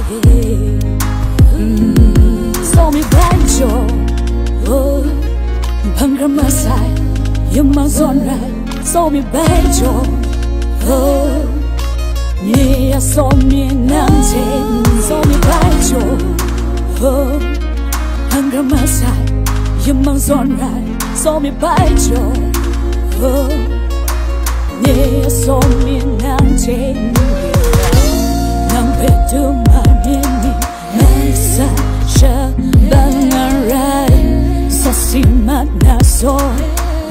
So me banjo, oh, Bhangra Masai, Yamang Zonra. So me banjo, oh, yeah, so me Namjin. So me banjo, oh, Bhangra Masai, Yamang Zonra. So me banjo, oh, yeah, so me Namjin. Nang betu manini, Mesa sha bangarai, sasimat naso,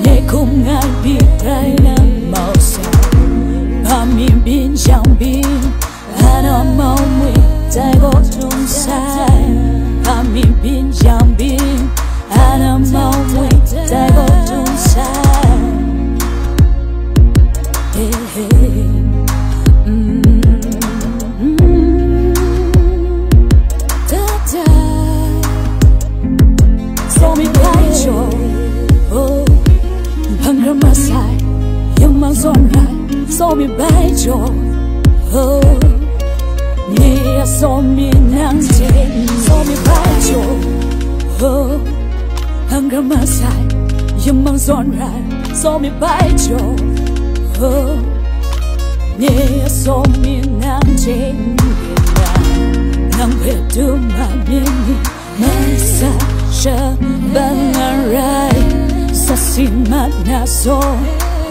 ne kum ngai bi prai na mausa. Pami bin jang bin, ana mau mui tai go tung sai. Pami bin jang bin, ana mau mui tai go tung sai. Hey hey. So me banjo, oh, Bhangra Masai, Yamang Zonra. So me banjo, oh, yeah, so me Namjin. So me banjo, oh, Bhangra Masai, Yamang Zonra. So me banjo, oh, yeah, so me Namjin. Nang betu manini, Mesa sha bangarai, sasimat naso,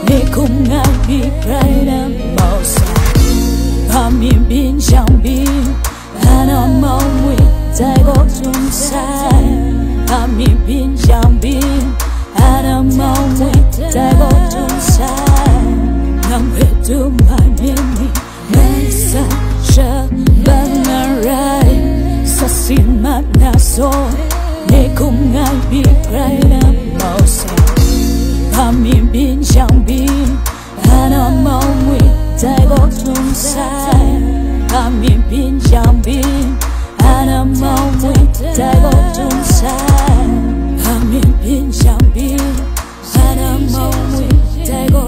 ne kum ngai bi prai na mausa. Pami bin jang bin, ana mau mui tai go tung sai. Pami bin jang bin, ana mau mui tai go tung sai. Nang betu manini, Mesa sha bangarai, sasimat naso, ne kum ngai bi prai na mausa. Pami bin jang bin, ana mau mui tai go tung sai. Pami bin jang bin, ana mau mui tai go tung sai. Pami bin jang bin, ana mau mui tai go